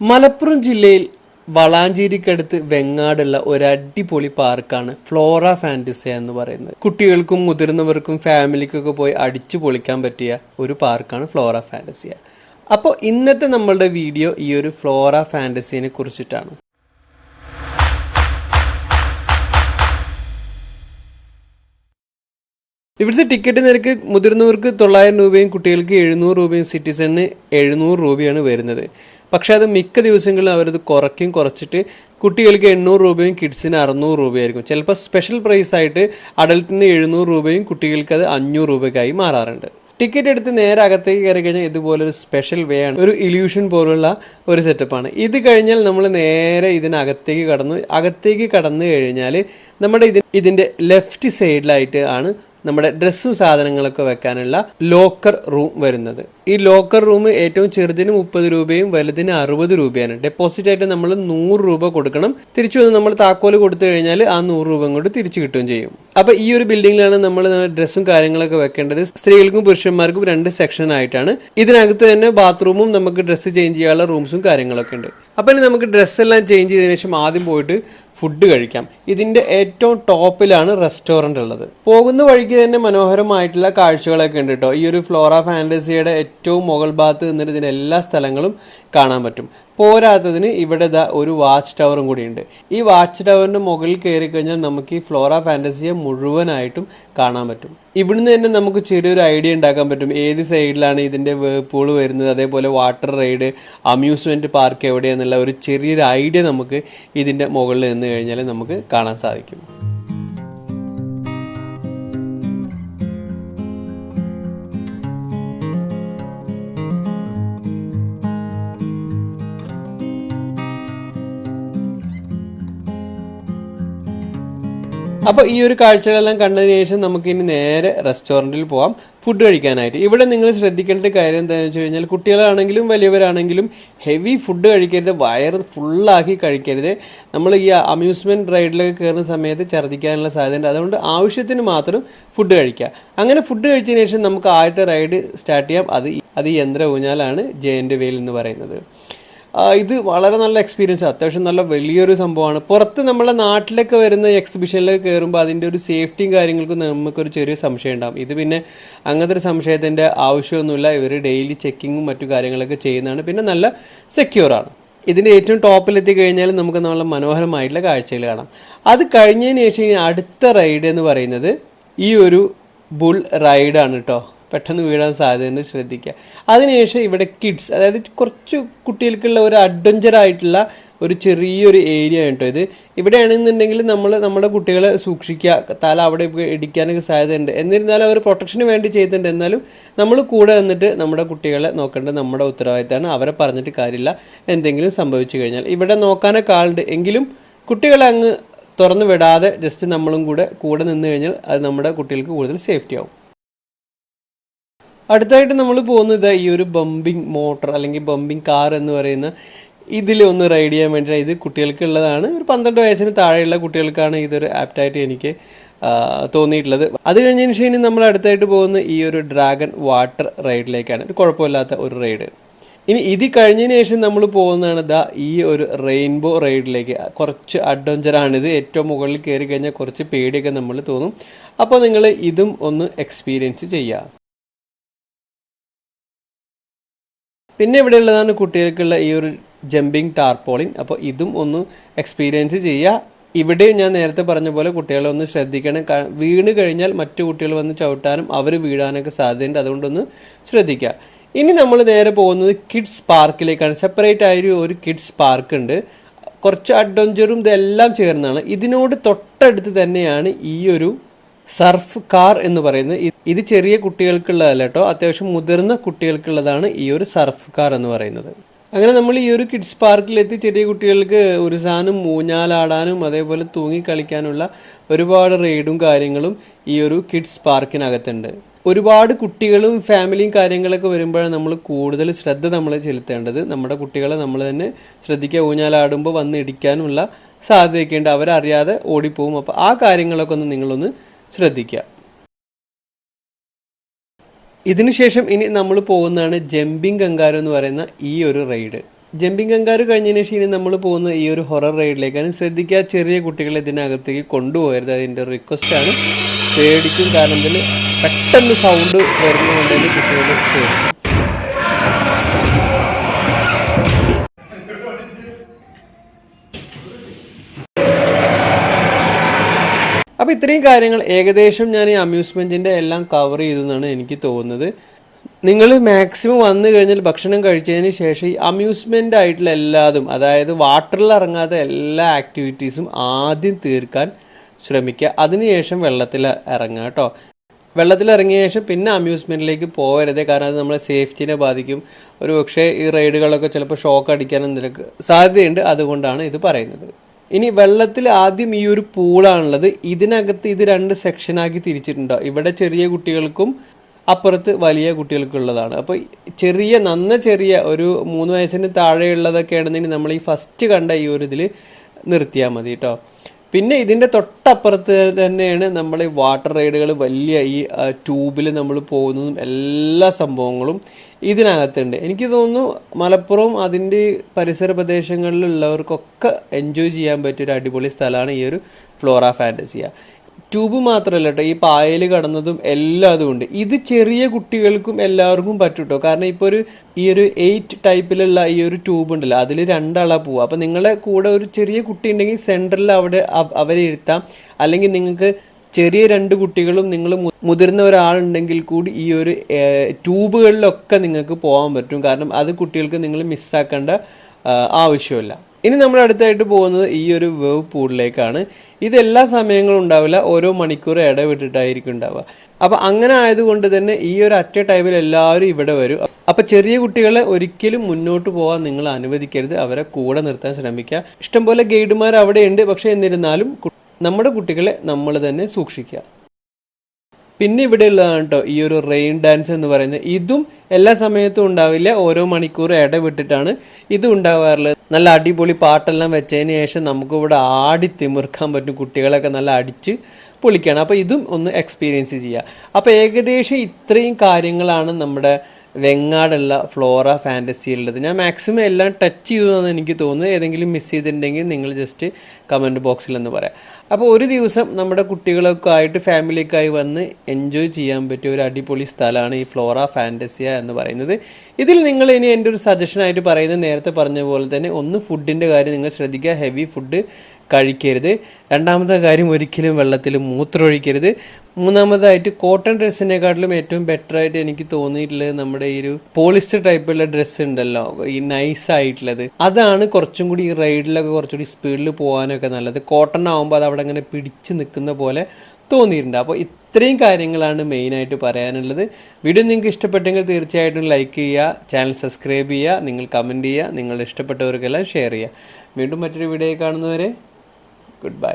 മലപ്പുറം ജില്ലയിൽ വളാഞ്ചേരിക്കടുത്ത് വെങ്ങാടുള്ള ഒരു അടിപൊളി പാർക്കാണ് ഫ്ലോറ ഫാന്റസിയ എന്ന് പറയുന്നത്. കുട്ടികൾക്കും മുതിർന്നവർക്കും ഫാമിലിക്കൊക്കെ പോയി അടിച്ചു പൊളിക്കാൻ പറ്റിയ ഒരു പാർക്കാണ് ഫ്ലോറ ഫാന്റസിയ. അപ്പോൾ ഇന്നത്തെ നമ്മളുടെ വീഡിയോ ഈ ഒരു ഫ്ലോറ ഫാന്റസിയെ കുറിച്ചിട്ടാണ്. ഇവിടുത്തെ ടിക്കറ്റ് നിരക്ക് മുതിർന്നവർക്ക് 900 രൂപയും കുട്ടികൾക്ക് 700 രൂപയും സിറ്റിസണിന് 700 രൂപയാണ് വരുന്നത്. പക്ഷെ അത് മിക്ക ദിവസങ്ങളിലും അവരത് കുറച്ചിട്ട് കുട്ടികൾക്ക് 800 രൂപയും കിഡ്സിന് 600 രൂപയായിരിക്കും. ചിലപ്പോൾ സ്പെഷ്യൽ പ്രൈസ് ആയിട്ട് അഡൽട്ടിന് 700 രൂപയും കുട്ടികൾക്ക് അത് 500 രൂപയ്ക്കായി മാറാറുണ്ട്. ടിക്കറ്റ് എടുത്ത് നേരെ അകത്തേക്ക് കയറി കഴിഞ്ഞാൽ ഇതുപോലൊരു സ്പെഷ്യൽ വേ ആണ്, ഒരു ഇല്യൂഷൻ പോലുള്ള ഒരു സെറ്റപ്പാണ്. ഇത് കഴിഞ്ഞാൽ നമ്മൾ നേരെ അകത്തേക്ക് കടന്നു കഴിഞ്ഞാൽ നമ്മുടെ ഇതിന്റെ ലെഫ്റ്റ് സൈഡിലായിട്ട് ആണ് നമ്മുടെ ഡ്രസ്സും സാധനങ്ങളൊക്കെ വെക്കാനുള്ള ലോക്കർ റൂം വരുന്നത്. ഈ ലോക്കർ റൂം ഏറ്റവും ചെറുതിന് 30 രൂപയും വലുതിന് 60 രൂപയാണ്. ഡെപ്പോസിറ്റ് ആയിട്ട് നമ്മൾ 100 രൂപ കൊടുക്കണം. തിരിച്ചു വന്ന് നമ്മൾ താക്കോല് കൊടുത്തു കഴിഞ്ഞാൽ ആ 100 രൂപ കൊണ്ട് തിരിച്ചു കിട്ടുകയും ചെയ്യും. അപ്പൊ ഈ ഒരു ബിൽഡിംഗിലാണ് നമ്മൾ ഡ്രസ്സും കാര്യങ്ങളൊക്കെ വെക്കേണ്ടത്. സ്ത്രീകൾക്കും പുരുഷന്മാർക്കും 2 സെക്ഷൻ ആയിട്ടാണ്. ഇതിനകത്ത് തന്നെ ബാത്റൂമും നമുക്ക് ഡ്രസ്സ് ചേഞ്ച് ചെയ്യാനുള്ള റൂംസും കാര്യങ്ങളൊക്കെ ഉണ്ട്. അപ്പൊ ഇനി നമുക്ക് ഡ്രസ്സെല്ലാം ചേഞ്ച് ചെയ്തതിനു ശേഷം ആദ്യം പോയിട്ട് ഫുഡ് കഴിക്കാം. ഇതിന്റെ ഏറ്റവും ടോപ്പിലാണ് റെസ്റ്റോറന്റ് ഉള്ളത്. പോകുന്ന വഴിക്ക് തന്നെ മനോഹരമായിട്ടുള്ള കാഴ്ചകളൊക്കെ ഉണ്ട് കേട്ടോ. ഈ ഒരു ഫ്ലോറ ഫാന്റസിയുടെ ഏറ്റവും മുകൾ ഭാഗത്ത് നിന്നിട്ട് ഇതിന്റെ എല്ലാ സ്ഥലങ്ങളും കാണാൻ പറ്റും. പോരാത്തതിന് ഇവിടെ ഒരു വാച്ച് ടവറും കൂടി ഉണ്ട്. ഈ വാച്ച് ടവറിന്റെ മുകളിൽ കയറി കഴിഞ്ഞാൽ നമുക്ക് ഈ ഫ്ലോറ ഫാന്റസിയെ മുഴുവനായിട്ടും കാണാൻ പറ്റും. ഇവിടുന്ന് തന്നെ നമുക്ക് ചെറിയൊരു ഐഡിയ ഉണ്ടാക്കാൻ പറ്റും ഏത് സൈഡിലാണ് ഇതിന്റെ വേൾപൂൾ വരുന്നത്, അതേപോലെ വാട്ടർ റൈഡ്, അമ്യൂസ്മെന്റ് പാർക്ക് എവിടെയാന്നുള്ള ഒരു ചെറിയൊരു ഐഡിയ നമുക്ക് ഇതിന്റെ മുകളിൽ നിന്ന് കഴിഞ്ഞാൽ നമുക്ക് കാണാൻ സാധിക്കും. അപ്പോൾ ഈ ഒരു കാഴ്ചകളെല്ലാം കണ്ടതിന് ശേഷം നമുക്ക് ഇനി നേരെ റെസ്റ്റോറൻറ്റിൽ പോകാം ഫുഡ് കഴിക്കാനായിട്ട്. ഇവിടെ നിങ്ങൾ ശ്രദ്ധിക്കേണ്ട കാര്യം എന്താണെന്ന് വെച്ച് കഴിഞ്ഞാൽ കുട്ടികളാണെങ്കിലും വലിയവരാണെങ്കിലും ഹെവി ഫുഡ് കഴിക്കരുത്, വയറ് ഫുള്ളാക്കി കഴിക്കരുത്. നമ്മൾ ഈ അമ്യൂസ്മെന്റ് റൈഡിലൊക്കെ കയറുന്ന സമയത്ത് ഛർദ്ദിക്കാനുള്ള സാധ്യതയുണ്ട്. അതുകൊണ്ട് ആവശ്യത്തിന് മാത്രം ഫുഡ് കഴിക്കുക. അങ്ങനെ ഫുഡ് കഴിച്ചതിന് ശേഷം നമുക്ക് ആദ്യത്തെ റൈഡ് സ്റ്റാർട്ട് ചെയ്യാം. അത് യന്ത്ര ഊഞ്ഞാലാണ് ജയന്റ് വെയിൽ എന്ന് പറയുന്നത്. ഇത് വളരെ നല്ല എക്സ്പീരിയൻസ്, അത്യാവശ്യം നല്ല വലിയൊരു സംഭവമാണ്. പുറത്ത് നമ്മളെ നാട്ടിലൊക്കെ വരുന്ന എക്സിബിഷനിലൊക്കെ കയറുമ്പോൾ അതിൻ്റെ ഒരു സേഫ്റ്റിയും കാര്യങ്ങൾക്കും നമുക്കൊരു ചെറിയ സംശയം ഉണ്ടാകും. ഇത് പിന്നെ അങ്ങനത്തെ ഒരു സംശയത്തിൻ്റെ ആവശ്യമൊന്നുമില്ല. ഇവർ ഡെയിലി ചെക്കിങ്ങും മറ്റു കാര്യങ്ങളൊക്കെ ചെയ്യുന്നതാണ്. പിന്നെ നല്ല സെക്യൂറാണ്. ഇതിൻ്റെ ഏറ്റവും ടോപ്പിലെത്തി കഴിഞ്ഞാൽ നമുക്ക് നല്ല മനോഹരമായിട്ടുള്ള കാഴ്ചകൾ കാണാം. അത് കഴിഞ്ഞതിന് ശേഷം അടുത്ത റൈഡ് എന്ന് പറയുന്നത് ഈ ഒരു ബുൾ റൈഡാണ് കേട്ടോ. പെട്ടെന്ന് വീഴാൻ സാധ്യതയുണ്ട്, ശ്രദ്ധിക്കുക. അതിനുശേഷം ഇവിടെ കിഡ്സ്, അതായത് കുറച്ച് കുട്ടികൾക്കുള്ള ഒരു അഡ്വഞ്ചർ ആയിട്ടുള്ള ഒരു ചെറിയൊരു ഏരിയ കേട്ടോ ഇത്. ഇവിടെയാണെന്നുണ്ടെങ്കിൽ നമ്മുടെ കുട്ടികളെ സൂക്ഷിക്കുക, തല അവിടെ ഇടിക്കാനൊക്കെ സാധ്യതയുണ്ട്. എന്നിരുന്നാലും അവർ പ്രൊട്ടക്ഷന് വേണ്ടി ചെയ്തിട്ടുണ്ട്. എന്നാലും നമ്മൾ കൂടെ വന്നിട്ട് നമ്മുടെ കുട്ടികളെ നോക്കേണ്ടത് നമ്മുടെ ഉത്തരവാദിത്തമാണ്. അവരെ പറഞ്ഞിട്ട് കാര്യമില്ല, എന്തെങ്കിലും സംഭവിച്ചു കഴിഞ്ഞാൽ. ഇവിടെ നോക്കാനൊക്കെ ആളുണ്ട്, എങ്കിലും കുട്ടികളെ അങ്ങ് തുറന്നു വിടാതെ ജസ്റ്റ് നമ്മളും കൂടെ നിന്ന് കഴിഞ്ഞാൽ അത് നമ്മുടെ കുട്ടികൾക്ക് കൂടുതൽ സേഫ്റ്റി ആവും. അടുത്തായിട്ട് നമ്മൾ പോകുന്നത് ഈ ഒരു ബമ്പിങ് മോട്ടർ അല്ലെങ്കിൽ ബമ്പിങ് കാർ എന്ന് പറയുന്ന ഇതിലൊന്ന് റൈഡ് ചെയ്യാൻ വേണ്ടിയിട്ട്. ഇത് കുട്ടികൾക്കുള്ളതാണ്. ഒരു 12 വയസ്സിന് താഴെയുള്ള കുട്ടികൾക്കാണ് ഇതൊരു ആപ്റ്റായിട്ട് എനിക്ക് തോന്നിയിട്ടുള്ളത്. അത് കഴിഞ്ഞതിന് ശേഷം നമ്മൾ അടുത്തായിട്ട് പോകുന്ന ഈ ഒരു ഡ്രാഗൺ വാട്ടർ റൈഡിലേക്കാണ്. ഒരു കുഴപ്പമില്ലാത്ത ഒരു റൈഡ്. ഇനി ഇത് കഴിഞ്ഞതിന് ശേഷം നമ്മൾ പോകുന്നതാണ് ഈ ഒരു റെയിൻബോ റൈഡിലേക്ക്. കുറച്ച് അഡ്വഞ്ചറാണിത്. ഏറ്റവും മുകളിൽ കയറി കഴിഞ്ഞാൽ കുറച്ച് പേടിയൊക്കെ നമ്മൾ തോന്നും. അപ്പോൾ നിങ്ങൾ ഇതും ഒന്ന് എക്സ്പീരിയൻസ് ചെയ്യുക. പിന്നെ ഇവിടെ ഉള്ളതാണ് കുട്ടികൾക്കുള്ള ഈ ഒരു ജമ്പിങ് ടാർപോളിൻ. അപ്പോൾ ഇതും ഒന്ന് എക്സ്പീരിയൻസ് ചെയ്യുക. ഇവിടെ ഞാൻ നേരത്തെ പറഞ്ഞ പോലെ കുട്ടികളെ ഒന്ന് ശ്രദ്ധിക്കണം. വീണ് കഴിഞ്ഞാൽ മറ്റു കുട്ടികൾ വന്ന് ചവിട്ടാനും അവർ വീഴാനൊക്കെ സാധ്യതയുണ്ട്. അതുകൊണ്ടൊന്ന് ശ്രദ്ധിക്കുക. ഇനി നമ്മൾ നേരെ പോകുന്നത് കിഡ്സ് പാർക്കിലേക്കാണ്. സെപ്പറേറ്റ് ആയൊരു ഒരു കിഡ്സ് പാർക്ക് ഉണ്ട്. കുറച്ച് അഡ്വഞ്ചറും ഇതെല്ലാം ചേർന്നാണ്. ഇതിനോട് തൊട്ടടുത്ത് തന്നെയാണ് ഈ ഒരു സർഫ് കാർ എന്ന് പറയുന്നത്. ഇത് ചെറിയ കുട്ടികൾക്കുള്ളതല്ല കേട്ടോ, അത്യാവശ്യം മുതിർന്ന കുട്ടികൾക്കുള്ളതാണ് ഈ ഒരു സർഫ് കാർ എന്ന് പറയുന്നത്. അങ്ങനെ നമ്മൾ ഈ ഒരു കിഡ്സ് പാർക്കിലെത്തി ചെറിയ കുട്ടികൾക്ക് ഉരുസാനും ഊഞ്ഞാലാടാനും അതേപോലെ തൂങ്ങി കളിക്കാനുള്ള ഒരുപാട് റൈഡും കാര്യങ്ങളും ഈ ഒരു കിഡ്സ് പാർക്കിനകത്തുണ്ട്. ഒരുപാട് കുട്ടികളും ഫാമിലിയും കാര്യങ്ങളൊക്കെ വരുമ്പോഴാണ് നമ്മൾ കൂടുതൽ ശ്രദ്ധ നമ്മൾ ചെലുത്തേണ്ടത്. നമ്മുടെ കുട്ടികളെ നമ്മൾ തന്നെ ശ്രദ്ധിക്കുക. ഊഞ്ഞാലാടുമ്പോൾ വന്ന് ഇടിക്കാനുള്ള സാധ്യതയൊക്കെ ഉണ്ട്. അവരറിയാതെ ഓടിപ്പോവും. അപ്പോൾ ആ കാര്യങ്ങളൊക്കെ നിങ്ങളൊന്ന് ശ്രദ്ധിക്കുക. ഇതിനുശേഷം ഇനി നമ്മൾ പോകുന്നതാണ് ജമ്പിങ് കങ്കാരു എന്ന് പറയുന്ന ഈ ഒരു റൈഡ്. ജമ്പിങ് കങ്കാരു കഴിഞ്ഞതിന് ശേഷം ഇനി നമ്മൾ പോകുന്ന ഈ ഒരു ഹൊറർ റൈഡിലേക്കാണ്. ശ്രദ്ധിക്കുക, ചെറിയ കുട്ടികളെ ഇതിനകത്തേക്ക് കൊണ്ടുപോകരുത്. അതിൻ്റെ റിക്വസ്റ്റ് ആണ്. പേടിക്കും, കാരണം ഇതിൽ പെട്ടെന്ന് സൗണ്ട് വരുന്നതുകൊണ്ട് തന്നെ കുട്ടികൾ പേടിക്കും. അപ്പോൾ ഇത്രയും കാര്യങ്ങൾ ഏകദേശം ഞാൻ ഈ അമ്യൂസ്മെൻറ്റിൻ്റെ എല്ലാം കവർ ചെയ്തു എന്നാണ് എനിക്ക് തോന്നുന്നത്. നിങ്ങൾ മാക്സിമം വന്നു കഴിഞ്ഞാൽ ഭക്ഷണം കഴിച്ചതിന് ശേഷം ഈ അമ്യൂസ്മെൻ്റ് ആയിട്ടുള്ള എല്ലാതും, അതായത് വാട്ടറിൽ ഇറങ്ങാത്ത എല്ലാ ആക്ടിവിറ്റീസും ആദ്യം തീർക്കാൻ ശ്രമിക്കുക. അതിനുശേഷം വെള്ളത്തിൽ ഇറങ്ങുക കേട്ടോ. വെള്ളത്തിൽ ഇറങ്ങിയ ശേഷം പിന്നെ അമ്യൂസ്മെൻറ്റിലേക്ക് പോകരുത്, കാരണം അത് നമ്മളെ സേഫ്റ്റിനെ ബാധിക്കും. ഒരു പക്ഷേ ഈ റൈഡുകളൊക്കെ ചിലപ്പോൾ ഷോക്ക് അടിക്കാനും നിനക്ക് സാധ്യതയുണ്ട്. അതുകൊണ്ടാണ് ഇത് പറയുന്നത്. ഇനി വെള്ളത്തിൽ ആദ്യം ഈ ഒരു പൂളാണുള്ളത്. ഇതിനകത്ത് ഇത് 2 സെക്ഷനാക്കി തിരിച്ചിട്ടുണ്ടോ. ഇവിടെ ചെറിയ കുട്ടികൾക്കും അപ്പുറത്ത് വലിയ കുട്ടികൾക്കുള്ളതാണ്. അപ്പോൾ ചെറിയ ഒരു 3 വയസ്സിന് താഴെയുള്ളതൊക്കെ ആണെന്നുണ്ടെങ്കിൽ നമ്മൾ ഈ ഫസ്റ്റ് കണ്ട ഈ ഒരു ഇതിൽ നിർത്തിയാൽ മതി കേട്ടോ. പിന്നെ ഇതിൻ്റെ തൊട്ടപ്പുറത്ത് തന്നെയാണ് നമ്മൾ ഈ വാട്ടർ റൈഡുകൾ, വലിയ ഈ ട്യൂബിൽ നമ്മൾ പോകുന്നതും എല്ലാ സംഭവങ്ങളും ഇതിനകത്തുണ്ട്. എനിക്ക് തോന്നുന്നു മലപ്പുറം അതിൻ്റെ പരിസര പ്രദേശങ്ങളിലുള്ളവർക്കൊക്കെ എൻജോയ് ചെയ്യാൻ പറ്റിയൊരു അടിപൊളി സ്ഥലമാണ് ഈ ഒരു ഫ്ലോറ ഫാൻറ്റസിയ. ട്യൂബ് മാത്രമല്ല കേട്ടോ, ഈ പായൽ കടന്നതും എല്ലാതും ഉണ്ട്. ഇത് ചെറിയ കുട്ടികൾക്കും എല്ലാവർക്കും പറ്റും കേട്ടോ. കാരണം ഇപ്പോൾ ഈ ഒരു 8 ടൈപ്പിലുള്ള ഈ ഒരു ട്യൂബ് ഉണ്ടല്ലോ, അതിൽ 2 ആളാ പോവുക. അപ്പം നിങ്ങളെ കൂടെ ഒരു ചെറിയ കുട്ടി ഉണ്ടെങ്കിൽ സെൻറ്ററിൽ അവരെ ഇരുത്താം. അല്ലെങ്കിൽ നിങ്ങൾക്ക് ചെറിയ 2 കുട്ടികളും നിങ്ങൾ മുതിർന്ന ഒരാളുണ്ടെങ്കിൽ കൂടി ഈ ഒരു ട്യൂബുകളിലൊക്കെ നിങ്ങൾക്ക് പോകാൻ പറ്റും. കാരണം അത് കുട്ടികൾക്ക് നിങ്ങൾ മിസ്സാക്കേണ്ട ആവശ്യമില്ല. ഇനി നമ്മൾ അടുത്തായിട്ട് പോകുന്നത് ഈ ഒരു വേവ് പൂളിലേക്കാണ്. ഇത് എല്ലാ സമയങ്ങളും ഉണ്ടാവില്ല, ഓരോ മണിക്കൂർ ഇടവിട്ടിട്ടായിരിക്കും ഉണ്ടാവുക. അപ്പം അങ്ങനെ ആയതുകൊണ്ട് തന്നെ ഈ ഒരു അറ്റ് എ ടൈമിൽ എല്ലാവരും ഇവിടെ വരും. അപ്പം ചെറിയ കുട്ടികളെ ഒരിക്കലും മുന്നോട്ട് പോകാൻ നിങ്ങൾ അനുവദിക്കരുത്, അവരെ കൂടെ നിർത്താൻ ശ്രമിക്കുക. ഇഷ്ടംപോലെ ഗൈഡുമാർ അവിടെ ഉണ്ട്, പക്ഷെ എന്നിരുന്നാലും നമ്മുടെ കുട്ടികളെ നമ്മൾ തന്നെ സൂക്ഷിക്കുക. പിന്നെ ഇവിടെ ഉള്ളതാണ് കേട്ടോ ഈ ഒരു റെയിൻ ഡാൻസ് എന്ന് പറയുന്നത്. ഇതും എല്ലാ സമയത്തും ഉണ്ടാവില്ല, ഓരോ മണിക്കൂർ ഇടവിട്ടിട്ടാണ് ഇത് ഉണ്ടാവാറുള്ളത്. നല്ല അടിപൊളി പാട്ടെല്ലാം വെച്ചതിന് ശേഷം നമുക്കിവിടെ ആടി തിമിർക്കാൻ പറ്റും, കുട്ടികളൊക്കെ നല്ല അടിച്ച് പൊളിക്കുകയാണ്. അപ്പോൾ ഇതും ഒന്ന് എക്സ്പീരിയൻസ് ചെയ്യുക. അപ്പോൾ ഏകദേശം ഇത്രയും കാര്യങ്ങളാണ് നമ്മുടെ വെങ്ങാടുള്ള ഫ്ലോറ ഫാൻറ്റസിയിലുള്ളത്. ഞാൻ മാക്സിമം എല്ലാം ടച്ച് ചെയ്തതെന്ന് എനിക്ക് തോന്നുന്നു. ഏതെങ്കിലും മിസ് ചെയ്തിട്ടുണ്ടെങ്കിൽ നിങ്ങൾ ജസ്റ്റ് കമൻറ്റ് ബോക്സിലെന്ന് പറയാം. അപ്പോൾ ഒരു ദിവസം നമ്മുടെ കുട്ടികളൊക്കെ ആയിട്ട് ഫാമിലിയൊക്കെ വന്ന് എൻജോയ് ചെയ്യാൻ പറ്റിയ ഒരു അടിപൊളി സ്ഥലമാണ് ഈ ഫ്ലോറ ഫാൻറ്റസിയ എന്ന് പറയുന്നത്. ഇതിൽ നിങ്ങൾ ഇനി എൻ്റെ ഒരു സജഷനായിട്ട് പറയുന്നത്, നേരത്തെ പറഞ്ഞ പോലെ തന്നെ ഒന്ന് ഫുഡിൻ്റെ കാര്യം നിങ്ങൾ ശ്രദ്ധിക്കുക, ഹെവി ഫുഡ് കഴിക്കരുത്. രണ്ടാമത്തെ കാര്യം, ഒരിക്കലും വെള്ളത്തിൽ മൂത്രമൊഴിക്കരുത്. മൂന്നാമതായിട്ട് കോട്ടൺ ഡ്രസ്സിനെക്കാട്ടിലും ഏറ്റവും ബെറ്റർ ആയിട്ട് എനിക്ക് തോന്നിയിട്ടുള്ളത് നമ്മുടെ ഈ ഒരു പോളിസ്റ്റർ ടൈപ്പുള്ള ഡ്രസ്സ് ഉണ്ടല്ലോ, ഈ നൈസ് ആയിട്ടുള്ളത്, അതാണ് കുറച്ചും കൂടി ഈ റൈഡിലൊക്കെ കുറച്ചുകൂടി സ്പീഡിൽ പോകാനൊക്കെ നല്ലത്. കോട്ടൺ ആകുമ്പോൾ അത് അവിടെ അങ്ങനെ പിടിച്ച് നിൽക്കുന്ന പോലെ തോന്നിയിട്ടുണ്ട്. അപ്പോൾ ഇത്രയും കാര്യങ്ങളാണ് മെയിനായിട്ട് പറയാനുള്ളത്. വീഡിയോ നിങ്ങൾക്ക് ഇഷ്ടപ്പെട്ടെങ്കിൽ തീർച്ചയായിട്ടും ലൈക്ക് ചെയ്യുക, ചാനൽ സബ്സ്ക്രൈബ് ചെയ്യുക, നിങ്ങൾ കമൻറ്റ് ചെയ്യുക, നിങ്ങൾ ഇഷ്ടപ്പെട്ടവർക്കെല്ലാം ഷെയർ ചെയ്യുക. വീണ്ടും മറ്റൊരു വീഡിയോ കാണുന്നവരെ ഗുഡ് ബൈ.